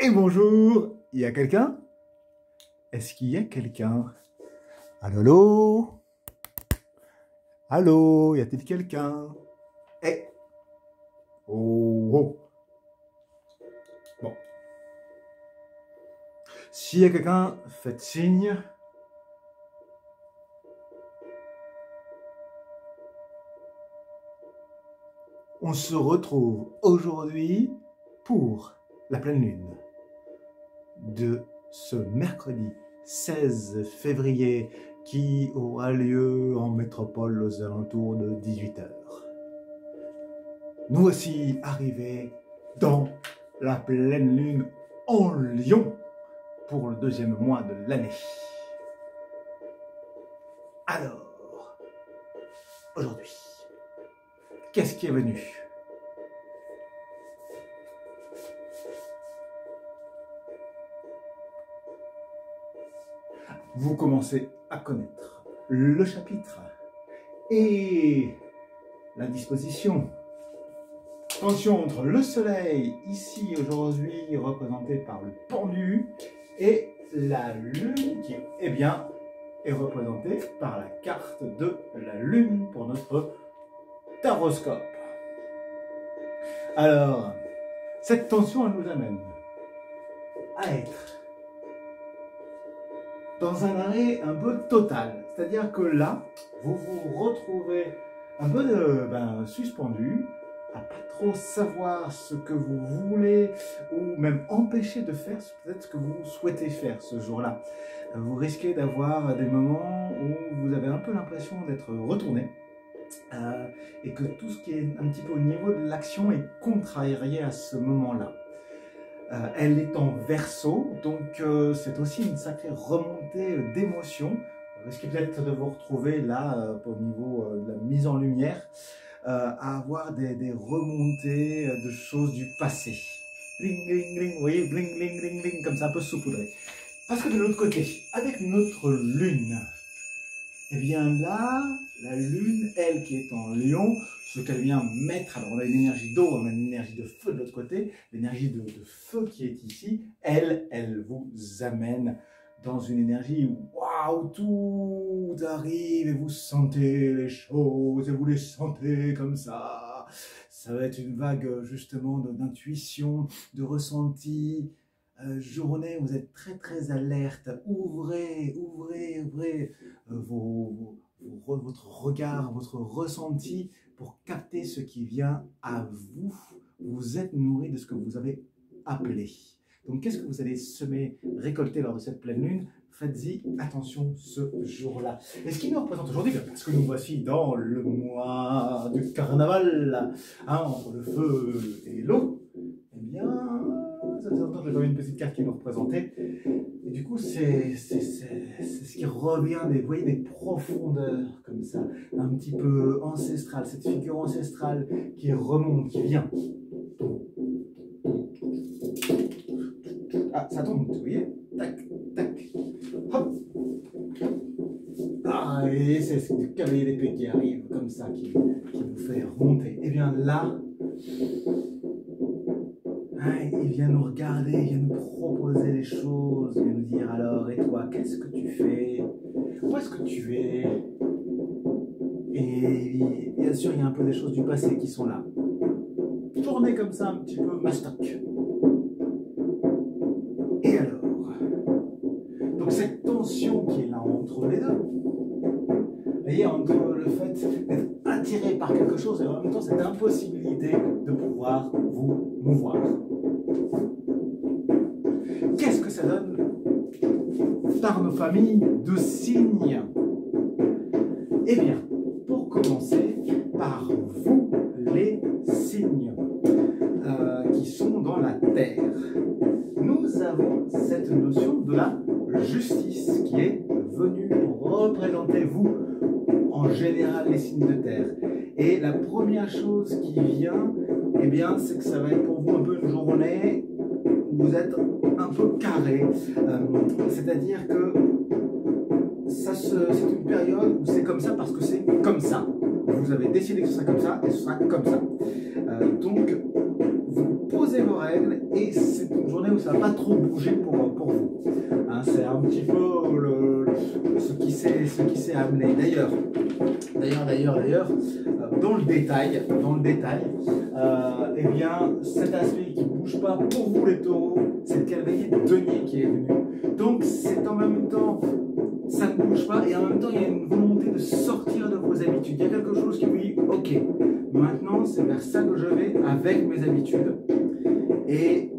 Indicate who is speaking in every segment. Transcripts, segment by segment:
Speaker 1: Et bonjour, il y a quelqu'un? Est-ce qu'il y a quelqu'un? Allô, allô? Allô, y a-t-il quelqu'un? Eh, oh, oh. Bon. S'il y a quelqu'un, faites signe. On se retrouve aujourd'hui pour la pleine lune de ce mercredi 16 février qui aura lieu en métropole aux alentours de 18 h. Nous voici arrivés dans la pleine lune en Lion pour le deuxième mois de l'année. Alors, aujourd'hui, qu'est-ce qui est venu? Vous commencez à connaître le chapitre et la disposition. Tension entre le soleil, ici aujourd'hui représenté par le pendu, et la lune qui est représentée par la carte de la lune pour notre taroscope. Alors, cette tension, elle nous amène à être dans un arrêt un peu total. C'est-à-dire que là, vous vous retrouvez un peu suspendu, à pas trop savoir ce que vous voulez, ou même empêché de faire peut-être ce que vous souhaitez faire ce jour-là. Vous risquez d'avoir des moments où vous avez un peu l'impression d'être retourné, et que tout ce qui est un petit peu au niveau de l'action est contrarié à ce moment-là. Elle est en Verseau, donc c'est aussi une sacrée remontée d'émotions. Vous risquez peut-être de vous retrouver là, au niveau de la mise en lumière, à avoir des remontées de choses du passé. Bling, bling, bling, vous voyez, bling, bling, bling, bling, comme ça, un peu saupoudré. Parce que de l'autre côté, avec notre lune, eh bien là, la lune, elle qui est en Lion, ce qu'elle vient mettre, alors on a une énergie d'eau, on a une énergie de feu de l'autre côté, l'énergie de feu qui est ici, elle vous amène dans une énergie où waouh, tout arrive et vous sentez les choses et vous les sentez comme ça. Ça va être une vague justement d'intuition, de ressenti. Journée, vous êtes très alerte. Ouvrez votre regard, votre ressenti pour capter ce qui vient à vous. Vous êtes nourri de ce que vous avez appelé. Donc, qu'est-ce que vous allez semer, récolter lors de cette pleine lune? Faites-y attention ce jour-là. Et ce qui nous représente aujourd'hui, parce que nous voici dans le mois du carnaval, entre le feu et l'eau, eh bien, ça faisait longtemps que j'avais une petite carte qui nous représentait. Et du coup, c'est ce qui revient, vous voyez, des profondeurs comme ça, un petit peu ancestrales, cette figure ancestrale qui remonte, qui vient. Ah, ça tombe, vous voyez? Tac, tac, hop. Ah, et c'est du cavalier d'épée qui arrive comme ça, qui vous fait remonter. Et bien là, il vient nous regarder, il vient nous proposer les choses, il vient nous dire alors, et toi, qu'est-ce que tu fais? Où est-ce que tu es? Et bien sûr, il y a un peu des choses du passé qui sont là. Tournez comme ça un petit peu mastoc. Et alors? Donc cette tension qui est là entre les deux, vous voyez, entre le fait d'être attiré par quelque chose et en même temps cette impossibilité de pouvoir vous mouvoir. Qu'est-ce que ça donne par nos familles de signes? Eh bien, pour commencer, par vous, les signes qui sont dans la Terre, nous avons cette notion de la justice qui est venue représenter vous, en général, les signes de Terre. Et la première chose qui vient, eh bien, c'est que ça va être pour vous un peu une journée où vous êtes un peu carré. C'est-à-dire que c'est une période où c'est comme ça parce que c'est comme ça. Vous avez décidé que ce sera comme ça et ce sera comme ça. Donc, vous posez posez vos règles et c'est une journée où ça ne va pas trop bouger pour vous. Hein, c'est un petit peu ce qui s'est amené. D'ailleurs, dans le détail, eh bien, cet aspect qui ne bouge pas pour vous les taureaux, c'est le calendrier denier qui est venu. Donc c'est en même temps, ça ne bouge pas et en même temps il y a une volonté de sortir de vos habitudes. Il y a quelque chose qui vous dit, ok, maintenant c'est vers ça que je vais avec mes habitudes et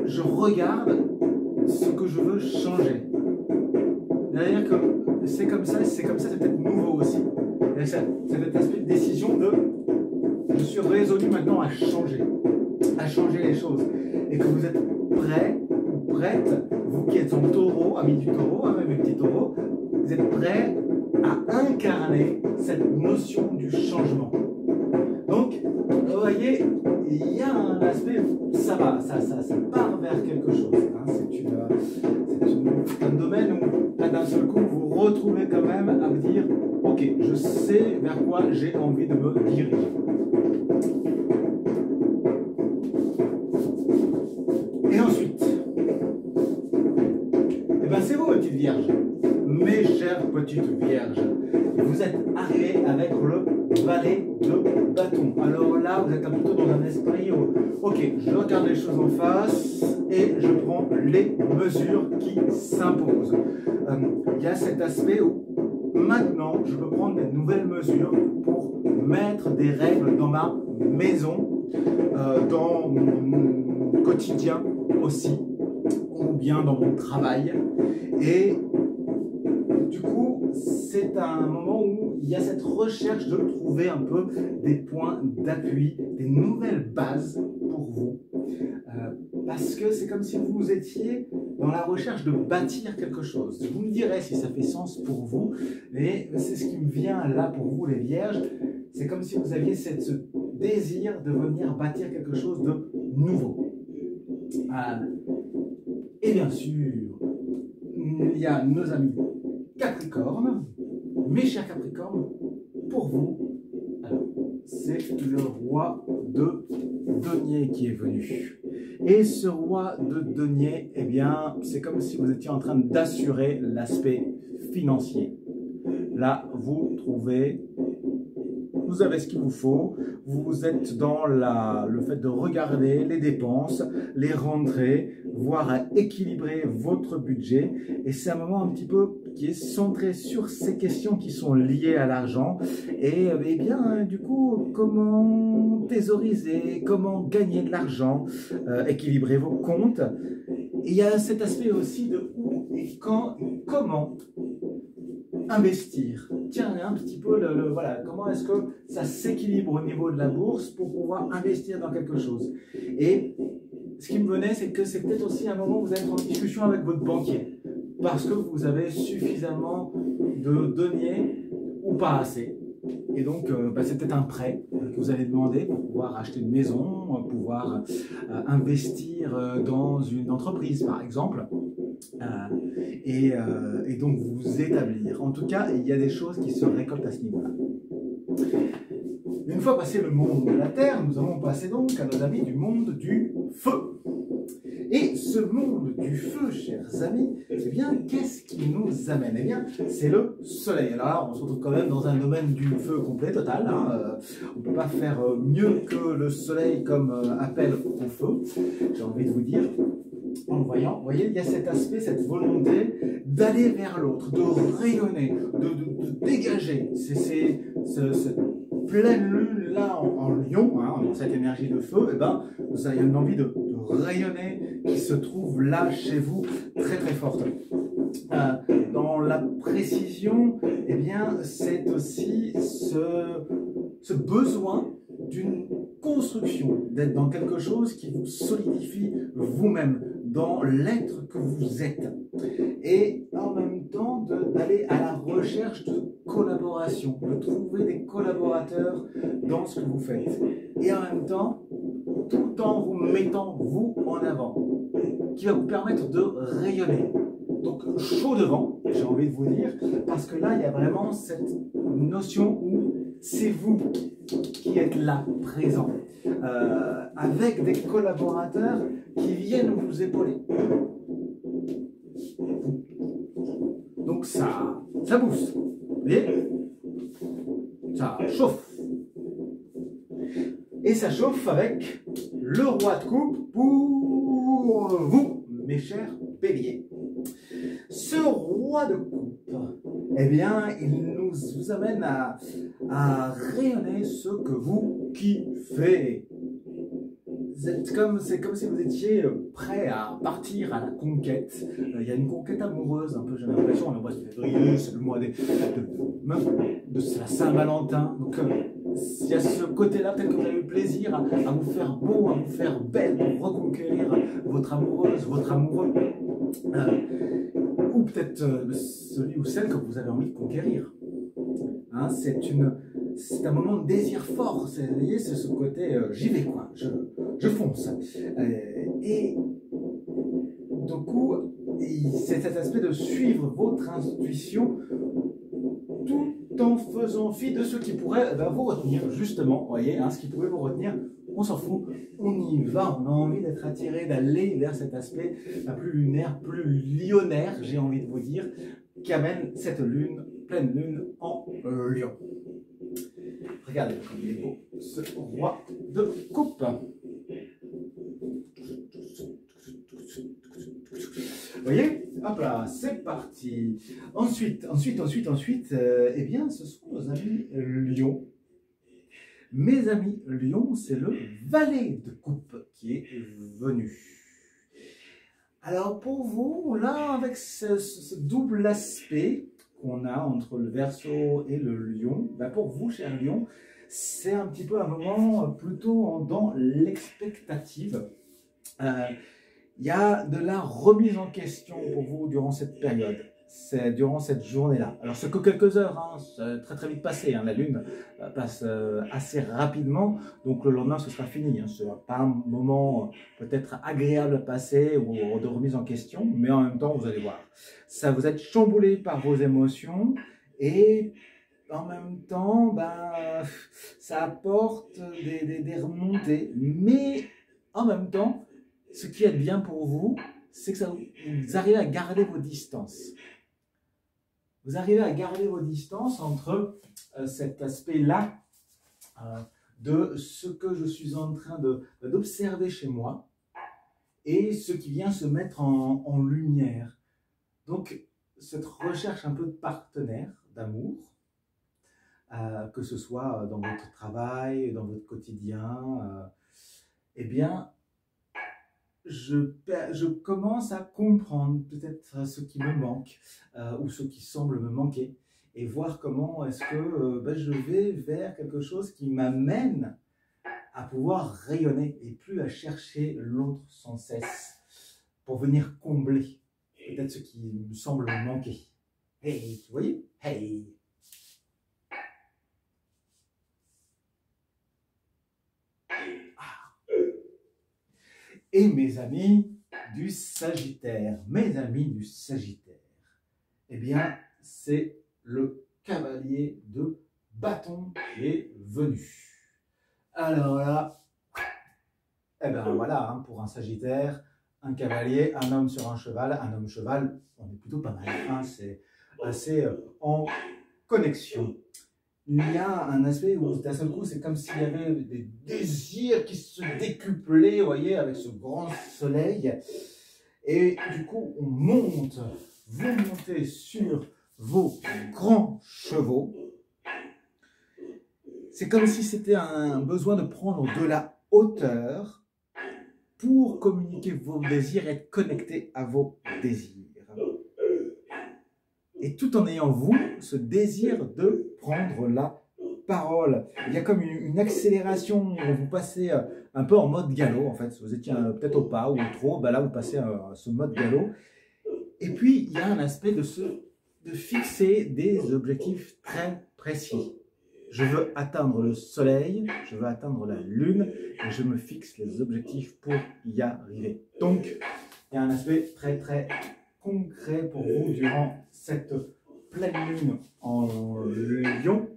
Speaker 1: je regarde ce que je veux changer. C'est-à-dire que c'est comme ça, c'est peut-être nouveau aussi. C'est cet aspect de décision de je suis résolu maintenant à changer les choses. Et que vous êtes prêt ou prête, vous qui êtes en taureau, amis du taureau, hein, même mes petits taureaux, vous êtes prêts à incarner cette notion du changement. Donc, vous voyez, il y a un aspect, ça va, ça part vers quelque chose. Hein, c'est un domaine où, d'un seul coup, vous vous retrouvez quand même à vous dire, ok, je sais vers quoi j'ai envie de me diriger. Et ensuite, eh ben c'est vous, mes petites vierges, mes chères petites vierges. Vous êtes arrivés avec le valet de bâton. Alors là, vous êtes un peu dans un esprit où, ok, je regarde les choses en face et je prends les mesures qui s'imposent. Il y a cet aspect où maintenant, je peux prendre des nouvelles mesures pour mettre des règles dans ma maison, dans mon quotidien aussi, ou bien dans mon travail. Et du coup, c'est un moment où il y a cette recherche de trouver un peu des points d'appui, des nouvelles bases pour vous. Parce que c'est comme si vous étiez dans la recherche de bâtir quelque chose. Vous me direz si ça fait sens pour vous, mais c'est ce qui me vient là pour vous les vierges. C'est comme si vous aviez ce désir de venir bâtir quelque chose de nouveau. Et bien sûr, il y a nos amis Capricorne, mes chers Capricornes, pour vous, alors c'est le roi de denier qui est venu. Et ce roi de denier, eh bien, c'est comme si vous étiez en train d'assurer l'aspect financier. Là, vous trouvez, vous avez ce qu'il vous faut, vous êtes dans le fait de regarder les dépenses, les rentrées, voire à équilibrer votre budget. Et c'est un moment un petit peu qui est centré sur ces questions qui sont liées à l'argent. Et eh bien, du coup, comment thésauriser, comment gagner de l'argent, équilibrer vos comptes. Et il y a cet aspect aussi de où et quand, comment investir. Tiens, un petit peu, voilà, comment est-ce que ça s'équilibre au niveau de la bourse pour pouvoir investir dans quelque chose. Et ce qui me venait, c'est que c'est peut-être aussi un moment où vous êtes en discussion avec votre banquier parce que vous avez suffisamment de deniers ou pas assez. Et donc, c'est peut-être un prêt que vous allez demander pour pouvoir acheter une maison, pouvoir investir dans une entreprise, par exemple. Et donc vous établir. En tout cas, il y a des choses qui se récoltent à ce niveau-là. Une fois passé le monde de la Terre, nous allons passer donc à nos amis du monde du feu. Et ce monde du feu, chers amis, eh bien, qu'est-ce qui nous amène? Eh bien, c'est le soleil. Alors là, on se retrouve quand même dans un domaine du feu complet, total. Hein. On ne peut pas faire mieux que le soleil comme appel au feu, j'ai envie de vous dire. En le voyant, vous voyez, il y a cet aspect, cette volonté d'aller vers l'autre, de rayonner, de dégager. C'est cette pleine lune là en lion, hein, dans cette énergie de feu, eh ben, vous avez une envie de rayonner qui se trouve là chez vous très très forte. Dans la précision, eh bien, c'est aussi ce besoin d'une construction, d'être dans quelque chose qui vous solidifie vous-même, dans l'être que vous êtes. Et en même temps, d'aller à la recherche de collaboration, de trouver des collaborateurs dans ce que vous faites. Et en même temps, tout en vous mettant vous en avant, qui va vous permettre de rayonner. Donc chaud devant, j'ai envie de vous dire, parce que là, il y a vraiment cette notion où c'est vous qui êtes là, présent, avec des collaborateurs qui viennent vous épauler. Donc ça booste, vous voyez? Ça chauffe. Et ça chauffe avec le roi de coupe pour vous, mes chers béliers. Ce roi de coupe, eh bien, il nous vous amène à rayonner ce que vous kiffez. C'est comme si vous étiez prêt à partir à la conquête. Il y a une conquête amoureuse, un peu, j'ai l'impression. Le mois de février, c'est le mois de la Saint-Valentin. Donc, il y a ce côté-là, peut-être que vous avez le plaisir à vous faire beau, à vous faire belle, pour reconquérir votre amoureuse, votre amoureux. Ou peut-être celui ou celle que vous avez envie de conquérir. Hein, c'est un moment de désir fort. Vous voyez, c'est ce côté j'y vais, quoi. Je fonce. Et du coup, c'est cet aspect de suivre votre intuition tout en faisant fi de ce qui pourrait vous retenir, justement. Vous voyez, hein, ce qui pourrait vous retenir, on s'en fout. On y va. On a envie d'être attiré, d'aller vers cet aspect plus lunaire, plus lionnaire, j'ai envie de vous dire, qui amène cette lune, pleine lune en lion. Regardez comme il est beau, ce roi de coupe. Vous voyez? Hop là, c'est parti. Ensuite, eh bien, ce sont nos amis lions. Mes amis lions, c'est le valet de coupe qui est venu. Alors pour vous, là, avec ce double aspect qu'on a entre le Verseau et le lion, ben pour vous, cher lion, c'est un petit peu un moment plutôt dans l'expectative. Il y a de la remise en question pour vous durant cette période, durant cette journée-là. Alors c'est que quelques heures, hein, c'est très vite passé, hein, la lune passe assez rapidement, donc le lendemain ce sera fini. Hein, ce sera pas un moment peut-être agréable à passer ou de remise en question, mais en même temps vous allez voir, ça vous êtes chamboulé par vos émotions et en même temps, ben, ça apporte des remontées, mais en même temps, ce qui est bien pour vous, c'est que vous arrivez à garder vos distances. Vous arrivez à garder vos distances entre cet aspect-là de ce que je suis en train d'observer chez moi et ce qui vient se mettre en lumière. Donc, cette recherche un peu de partenaire, d'amour, que ce soit dans votre travail, dans votre quotidien, eh bien, je commence à comprendre peut-être ce qui me manque ou ce qui semble me manquer et voir comment est-ce que je vais vers quelque chose qui m'amène à pouvoir rayonner et plus à chercher l'autre sans cesse pour venir combler peut-être ce qui me semble me manquer. Hey, vous voyez? Hey! Et mes amis du Sagittaire, eh bien, c'est le cavalier de bâton qui est venu. Alors là, eh bien voilà, hein, pour un Sagittaire, un cavalier, un homme sur un homme cheval, on est plutôt pas mal, hein, c'est assez en connexion. Il y a un aspect où d'un seul coup, c'est comme s'il y avait des désirs qui se décuplaient, vous voyez, avec ce grand soleil. Et du coup, on monte, vous montez sur vos grands chevaux. C'est comme si c'était un besoin de prendre de la hauteur pour communiquer vos désirs et être connecté à vos désirs. Et tout en ayant, vous, ce désir de prendre la parole. Il y a comme une accélération, vous passez un peu en mode galop, en fait. Vous étiez peut-être au pas ou trop, ben là, vous passez à ce mode galop. Et puis, il y a un aspect de fixer des objectifs très précis. Je veux atteindre le soleil, je veux atteindre la lune, et je me fixe les objectifs pour y arriver. Donc, il y a un aspect très concret pour vous durant cette pleine lune en lion.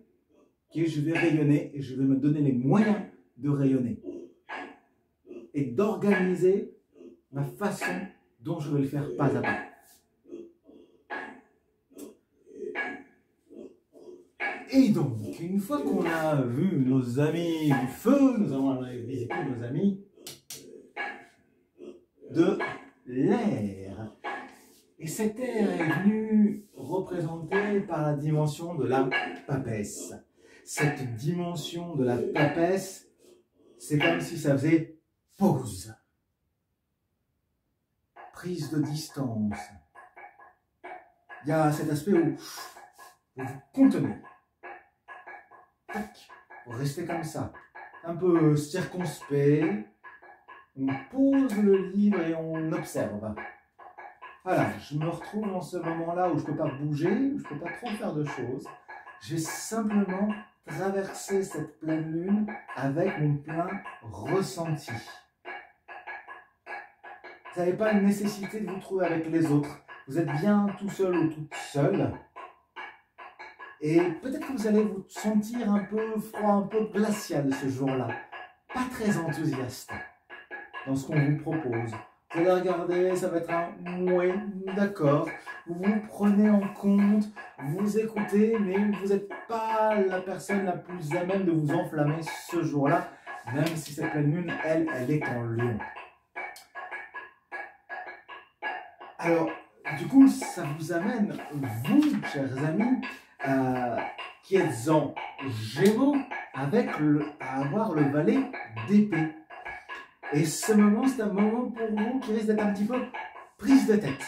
Speaker 1: que je vais rayonner et je vais me donner les moyens de rayonner et d'organiser ma façon dont je vais le faire pas à pas. Et donc, une fois qu'on a vu nos amis du feu, nous allons visiter nos amis de l'air. Et cet air est venu représenter par la dimension de la papesse. Cette dimension de la papesse, c'est comme si ça faisait pause. Prise de distance. Il y a cet aspect où vous vous contenez. Tac, vous restez comme ça, un peu circonspect. On pose le livre et on observe. Voilà, je me retrouve dans ce moment-là où je ne peux pas bouger, où je ne peux pas trop faire de choses. Je vais simplement traverser cette pleine lune avec mon plein ressenti. Vous n'avez pas une nécessité de vous trouver avec les autres. Vous êtes bien tout seul ou toute seule. Et peut-être que vous allez vous sentir un peu froid, un peu glacial ce jour-là. Pas très enthousiaste dans ce qu'on vous propose. Vous allez regarder, ça va être un « ouais, d'accord ». Vous vous prenez en compte, vous écoutez, mais vous n'êtes pas la personne la plus à même de vous enflammer ce jour-là, même si cette pleine lune, elle est en lion. Alors, du coup, ça vous amène, vous, chers amis, qui êtes en Gémeaux, à avoir le valet d'épée. Et ce moment, c'est un moment pour vous qui risque d'être un petit peu prise de tête.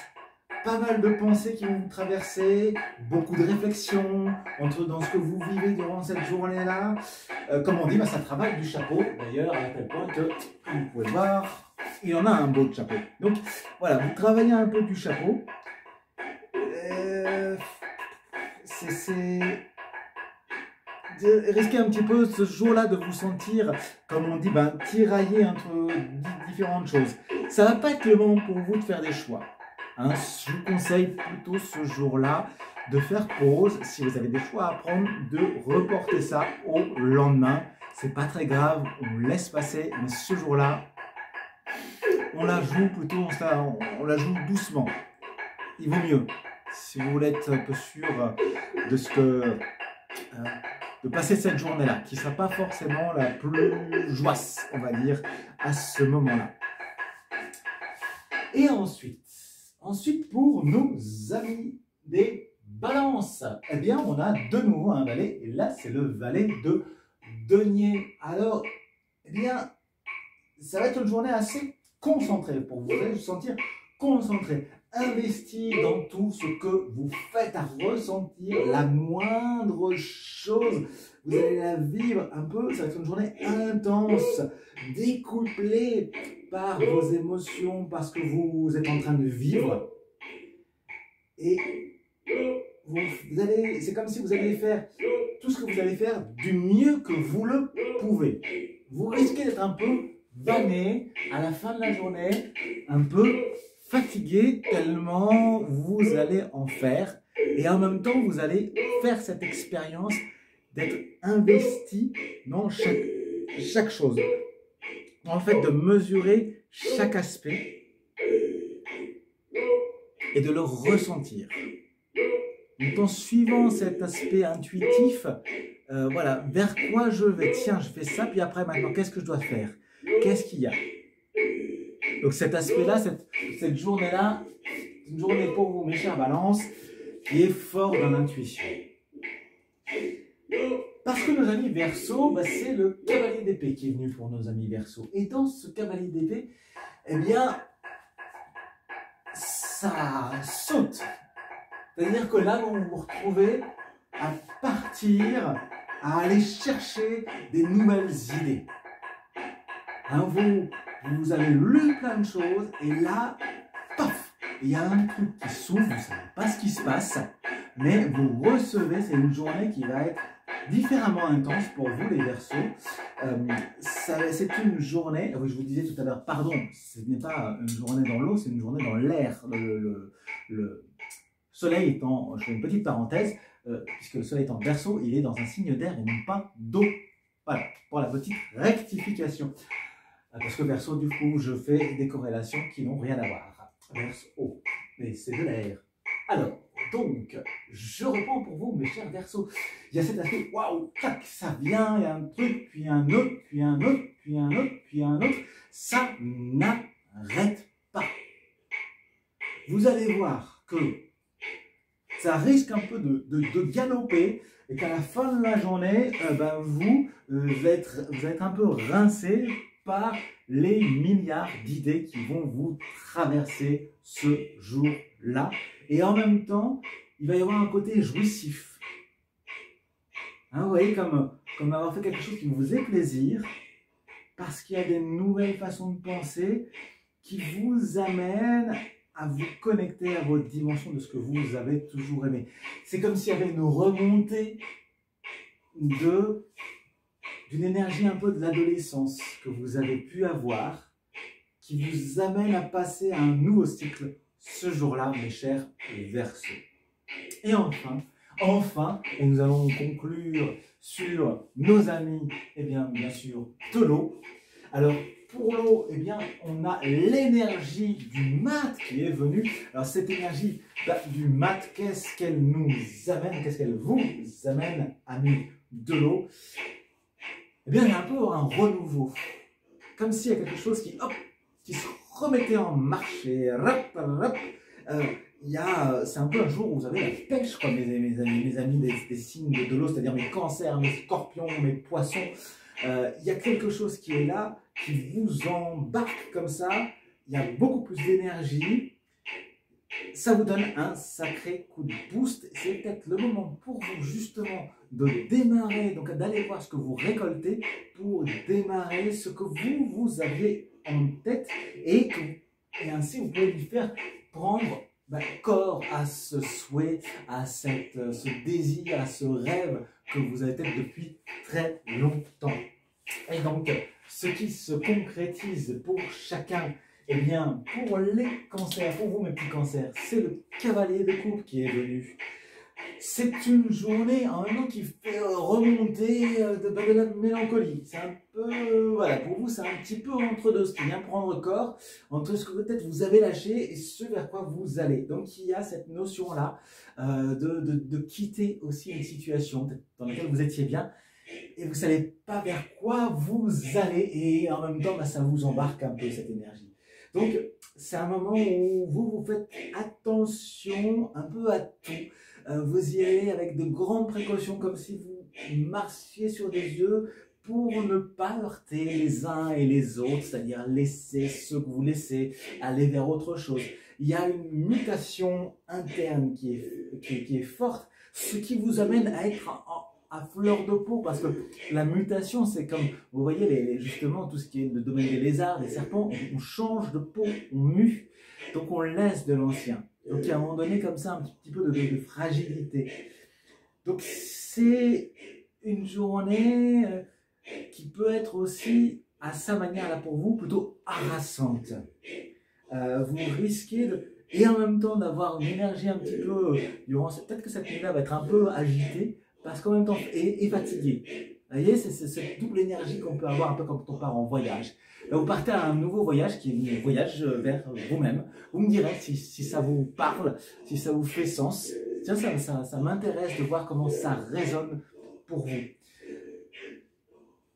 Speaker 1: Pas mal de pensées qui vont vous traverser, beaucoup de réflexions dans ce que vous vivez durant cette journée-là. Comme on dit, ça travaille du chapeau. D'ailleurs, à tel point que vous pouvez voir, il y en a un beau de chapeau. Donc voilà, vous travaillez un peu du chapeau. Risquez un petit peu ce jour-là de vous sentir, comme on dit, tiraillé entre différentes choses. Ça ne va pas être le moment pour vous de faire des choix. Hein. Je vous conseille plutôt ce jour-là de faire pause. Si vous avez des choix à prendre, de reporter ça au lendemain. C'est pas très grave, on laisse passer, mais ce jour-là, on la joue plutôt, on la joue doucement. Il vaut mieux. Si vous voulez être un peu sûr de ce que... de passer cette journée-là, qui ne sera pas forcément la plus joyeuse, on va dire, à ce moment-là. Et ensuite, pour nos amis des balances, eh bien, on a de nouveau un valet, et là, c'est le valet de denier. Alors, eh bien, ça va être une journée assez concentrée pour vous. Vous allez vous sentir concentré, investi dans tout ce que vous faites, à ressentir la moindre chose. Vous allez la vivre un peu, ça va être une journée intense, découplée par vos émotions, parce que vous êtes en train de vivre. Et c'est comme si vous alliez faire tout ce que vous allez faire du mieux que vous le pouvez. Vous risquez d'être un peu vanné à la fin de la journée, un peu fatigué tellement vous allez en faire. Et en même temps, vous allez faire cette expérience d'être investi dans chaque chose. Dans le fait de mesurer chaque aspect et de le ressentir. Donc en suivant cet aspect intuitif, voilà, vers quoi je vais. Tiens, je fais ça, puis après, maintenant, qu'est-ce que je dois faire? Qu'est-ce qu'il y a? Donc cet aspect-là, cette journée-là, c'est une journée pour vous, mes chers balances, qui est fort dans l'intuition. Parce que nos amis Verseaux, c'est le cavalier d'épée qui est venu pour nos amis Verseaux. Et dans ce cavalier d'épée, eh bien, ça saute. C'est-à-dire que là, vous vous retrouvez à partir, à aller chercher des nouvelles idées. Hein, vous avez lu plein de choses et là, paf, il y a un truc qui s'ouvre, vous ne savez pas ce qui se passe, mais vous recevez, c'est une journée qui va être différemment intense pour vous les Verseaux. C'est une journée, je vous disais tout à l'heure, pardon, ce n'est pas une journée dans l'eau, c'est une journée dans l'air. Le soleil étant, je fais une petite parenthèse, puisque le soleil est en Verseau, il est dans un signe d'air et non pas d'eau. Voilà, pour la petite rectification. Parce que Verseau, du coup, je fais des corrélations qui n'ont rien à voir. Verseau, mais c'est de l'air. Alors, donc, je reprends pour vous, mes chers Verseaux. Il y a cet aspect, waouh, tac, ça vient, il y a un truc, puis un autre, puis un autre, puis un autre, puis un autre. Ça n'arrête pas. Vous allez voir que ça risque un peu de galoper et qu'à la fin de la journée, vous allez être un peu rincé par les milliards d'idées qui vont vous traverser ce jour-là. Et en même temps, il va y avoir un côté jouissif. Hein, vous voyez, comme avoir fait quelque chose qui vous faisait plaisir, parce qu'il y a des nouvelles façons de penser qui vous amènent à vous connecter à votre dimension de ce que vous avez toujours aimé. C'est comme s'il y avait une remontée d'une énergie un peu de l'adolescence que vous avez pu avoir, qui vous amène à passer à un nouveau cycle ce jour-là, mes chers Verseaux. Et enfin, et nous allons conclure sur nos amis, eh bien sûr, de l'eau. Alors, pour l'eau, eh bien, on a l'énergie du mat qui est venue. Alors, cette énergie du mat, qu'est-ce qu'elle nous amène? Qu'est-ce qu'elle vous amène, amis de l'eau? Eh bien, il y a un peu un renouveau. Comme s'il y a quelque chose qui se remettait en marche et c'est un peu un jour où vous avez la pêche, quoi, mes amis des signes de l'eau, c'est-à-dire mes cancers, mes scorpions, mes poissons. Il y a quelque chose qui est là, qui vous embarque comme ça. Il y a beaucoup plus d'énergie. Ça vous donne un sacré coup de boost. C'est peut-être le moment pour vous justement de démarrer, donc d'aller voir ce que vous récoltez pour démarrer ce que vous aviez en tête et ainsi vous pouvez lui faire prendre corps à ce souhait, à ce désir, à ce rêve que vous avez peut-être depuis très longtemps. Et donc, ce qui se concrétise pour chacun, eh bien, pour les cancers, pour vous mes petits cancers, c'est le cavalier de coupe qui est venu. C'est une journée en même temps qui fait remonter de la mélancolie. C'est un peu, voilà, pour vous c'est un petit peu entre deux, ce qui vient prendre corps, entre ce que peut-être vous avez lâché et ce vers quoi vous allez. Donc il y a cette notion-là de quitter aussi une situation dans laquelle vous étiez bien et vous ne savez pas vers quoi vous allez et en même temps ça vous embarque un peu cette énergie. Donc c'est un moment où vous faites attention un peu à tout. Vous y allez avec de grandes précautions, comme si vous marchiez sur des œufs pour ne pas heurter les uns et les autres, c'est-à-dire laisser ce que vous laissez, aller vers autre chose. Il y a une mutation interne qui est forte, ce qui vous amène à être à fleur de peau, parce que la mutation, c'est comme, vous voyez, justement, tout ce qui est le domaine des lézards, des serpents, on change de peau, on mue, donc on laisse de l'ancien. Donc, il y a un moment donné, comme ça, un petit peu de fragilité. Donc, c'est une journée qui peut être aussi, à sa manière, là pour vous, plutôt harassante. Vous risquez et en même temps d'avoir une énergie un petit peu, peut-être que cette nuit-là va être un peu agitée, parce qu'en même temps, et fatiguée. Vous voyez, c'est cette double énergie qu'on peut avoir un peu quand on part en voyage. Là, vous partez à un nouveau voyage qui est un voyage vers vous-même. Vous me direz si ça vous parle, si ça vous fait sens. Tiens, ça m'intéresse de voir comment ça résonne pour vous.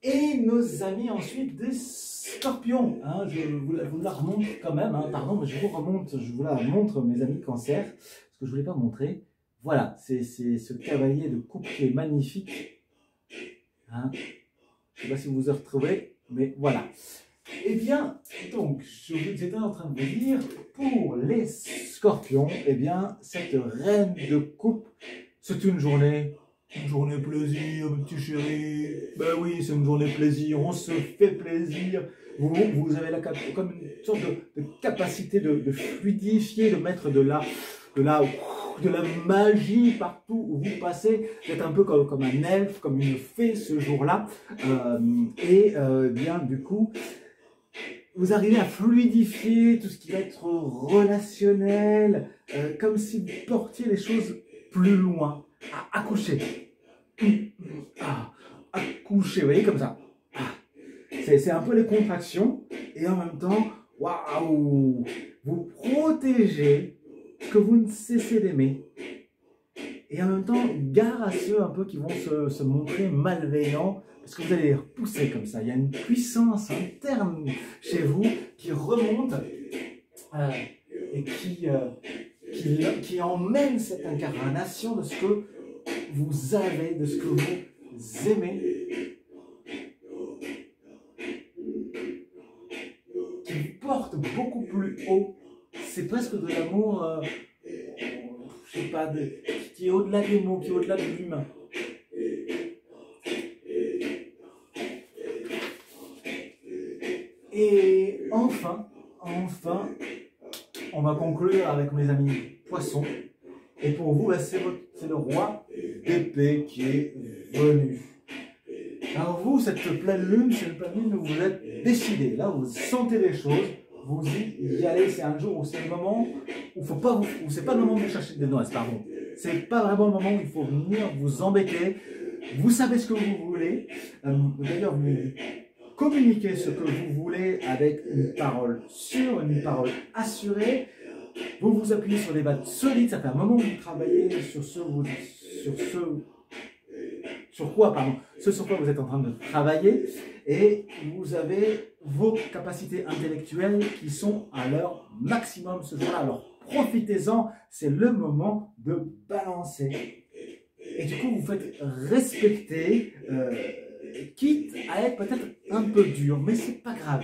Speaker 1: Et nos amis ensuite des scorpions. Hein, je vous la remonte quand même. Hein, pardon, mais je vous la montre, mes amis cancer. Parce que je ne voulais pas montrer. Voilà, c'est ce cavalier de coupe qui est magnifique. Hein, je ne sais pas si vous vous retrouvez, mais voilà. Eh bien, donc, j'étais en train de vous dire, pour les scorpions, eh bien, cette reine de coupe, c'est une journée plaisir, petit chéri. Ben oui, c'est une journée plaisir, on se fait plaisir. Vous avez comme une sorte de capacité de fluidifier, de mettre de la magie partout où vous passez. Vous êtes un peu comme un elfe, comme une fée ce jour-là. Bien, du coup, vous arrivez à fluidifier tout ce qui va être relationnel, comme si vous portiez les choses plus loin. à accoucher. Ah, accoucher, vous voyez, comme ça. Ah. C'est un peu les contractions. Et en même temps, waouh, vous protégez ce que vous ne cessez d'aimer. Et en même temps, gare à ceux un peu qui vont se montrer malveillants, parce que vous allez les repousser comme ça. Il y a une puissance interne chez vous qui remonte et qui emmène cette incarnation de ce que vous avez, de ce que vous aimez, qui vous porte beaucoup plus haut. C'est presque de l'amour, je sais pas, qui est au-delà des mots, qui est au-delà de l'humain. Et enfin, on va conclure avec mes amis poissons. Et pour vous, c'est le roi d'épée qui est venu. Alors vous, cette pleine lune, c'est une pleine lune où vous êtes décidé. Là, vous sentez les choses, vous y allez. C'est un jour où c'est le moment où faut pas où c'est pas le moment de chercher des noises, pardon. C'est pas vraiment le moment où il faut venir vous embêter. Vous savez ce que vous voulez. D'ailleurs, vous communiquez ce que vous voulez avec une parole sûre, une parole assurée. Vous vous appuyez sur des bases solides. Ça fait un moment que vous travaillez sur quoi vous êtes en train de travailler, et vous avez vos capacités intellectuelles qui sont à leur maximum ce jour-là. Alors profitez-en, c'est le moment de balancer. Et du coup, vous faites respecter, quitte à être peut-être un peu dur, mais c'est pas grave.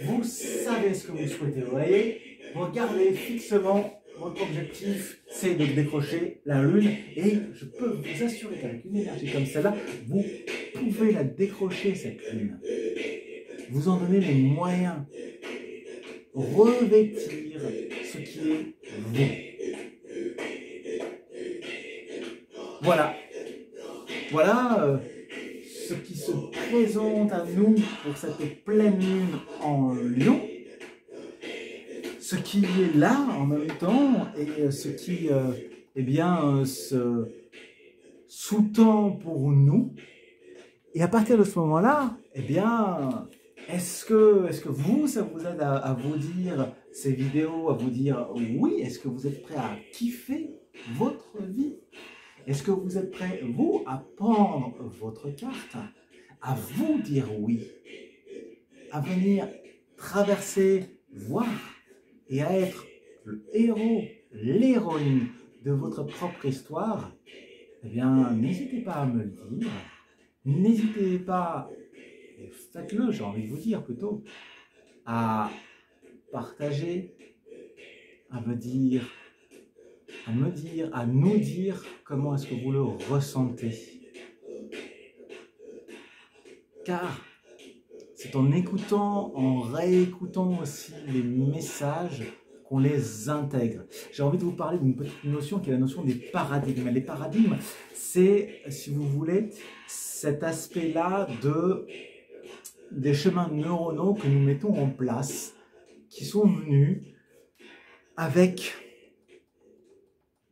Speaker 1: Vous savez ce que vous souhaitez, vous voyez. Regardez fixement. Votre objectif, c'est de décrocher la lune, et je peux vous assurer qu'avec une énergie comme celle-là, vous pouvez la décrocher, cette lune. Vous en donnez les moyens. Revêtir ce qui est vous. Voilà. Voilà ce qui se présente à nous pour cette pleine lune en Lion. Ce qui est là en même temps, et ce qui se sous-tend pour nous. Et à partir de ce moment-là, eh bien, est-ce que vous, ça vous aide à vous dire ces vidéos, à vous dire oui? Est-ce que vous êtes prêt à kiffer votre vie? Est-ce que vous êtes prêt, vous, à prendre votre carte, à vous dire oui, à venir traverser, voir, et à être le héros, l'héroïne de votre propre histoire? Eh bien, n'hésitez pas à me le dire. N'hésitez pas, et faites-le, j'ai envie de vous dire plutôt, à partager, à nous dire comment est-ce que vous le ressentez. Car c'est en écoutant, en réécoutant aussi les messages qu'on les intègre. J'ai envie de vous parler d'une petite notion qui est la notion des paradigmes. Les paradigmes, c'est, si vous voulez, cet aspect-là des chemins neuronaux que nous mettons en place, qui sont venus avec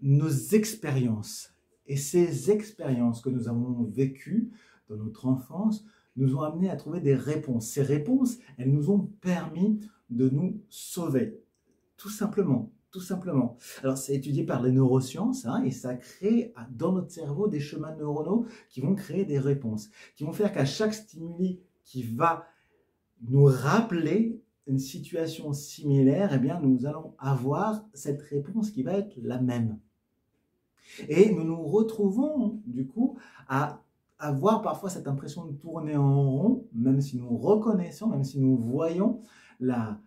Speaker 1: nos expériences. Et ces expériences que nous avons vécues dans notre enfance nous ont amenés à trouver des réponses. Ces réponses, elles nous ont permis de nous sauver. Tout simplement. Tout simplement. Alors, c'est étudié par les neurosciences, et ça crée dans notre cerveau des chemins neuronaux qui vont créer des réponses, qui vont faire qu'à chaque stimuli qui va nous rappeler une situation similaire, eh bien, nous allons avoir cette réponse qui va être la même. Et nous nous retrouvons, du coup, à avoir parfois cette impression de tourner en rond, même si nous reconnaissons, même si nous voyons la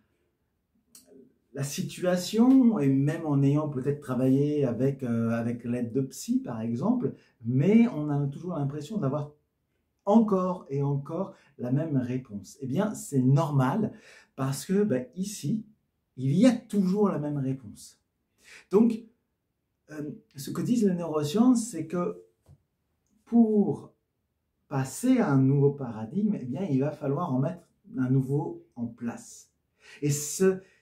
Speaker 1: situation, et même en ayant peut-être travaillé avec l'aide de psy, par exemple, mais on a toujours l'impression d'avoir encore et encore la même réponse. Eh bien, c'est normal, parce que ici, il y a toujours la même réponse. Donc, ce que disent les neurosciences, c'est que pour passer à un nouveau paradigme, eh bien, il va falloir en mettre un nouveau en place. Et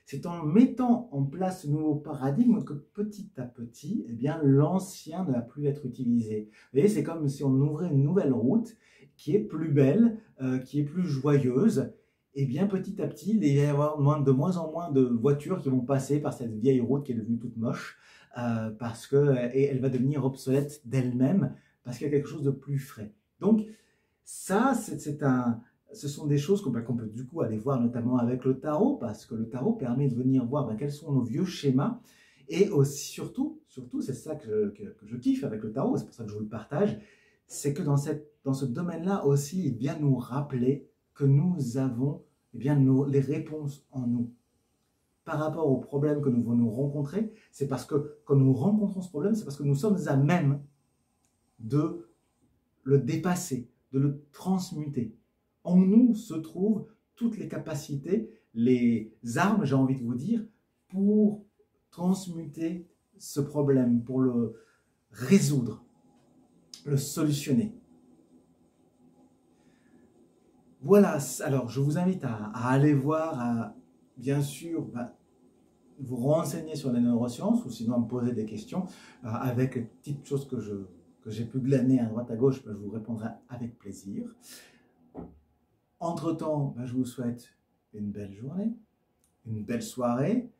Speaker 1: C'est en mettant en place ce nouveau paradigme que petit à petit, eh bien, l'ancien ne va plus être utilisé. Vous voyez, c'est comme si on ouvrait une nouvelle route qui est plus belle, qui est plus joyeuse. Et bien, petit à petit, il va y avoir de moins en moins de voitures qui vont passer par cette vieille route qui est devenue toute moche, parce qu'elle va devenir obsolète d'elle-même, parce qu'il y a quelque chose de plus frais. Donc, ça, ce sont des choses qu'on peut du coup aller voir notamment avec le tarot, parce que le tarot permet de venir voir quels sont nos vieux schémas. Et aussi, surtout, c'est ça que je kiffe avec le tarot, c'est pour ça que je vous le partage, c'est que dans ce domaine-là aussi, il vient nous rappeler que nous avons les réponses en nous. Par rapport aux problèmes que nous venons rencontrer, c'est parce que quand nous rencontrons ce problème, c'est parce que nous sommes à même de le dépasser, de le transmuter. En nous se trouvent toutes les capacités, les armes, j'ai envie de vous dire, pour transmuter ce problème, pour le résoudre, le solutionner. Voilà, alors je vous invite à aller voir, bien sûr, vous renseigner sur les neurosciences ou sinon à me poser des questions avec les petites choses que j'ai pu glaner à droite à gauche, je vous répondrai avec plaisir. Entre-temps, je vous souhaite une belle journée, une belle soirée,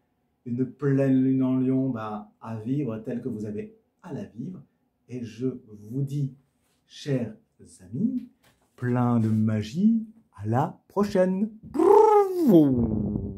Speaker 1: une pleine lune en lion à vivre telle que vous avez à la vivre. Et je vous dis, chers amis, plein de magie, à la prochaine. Wouhou.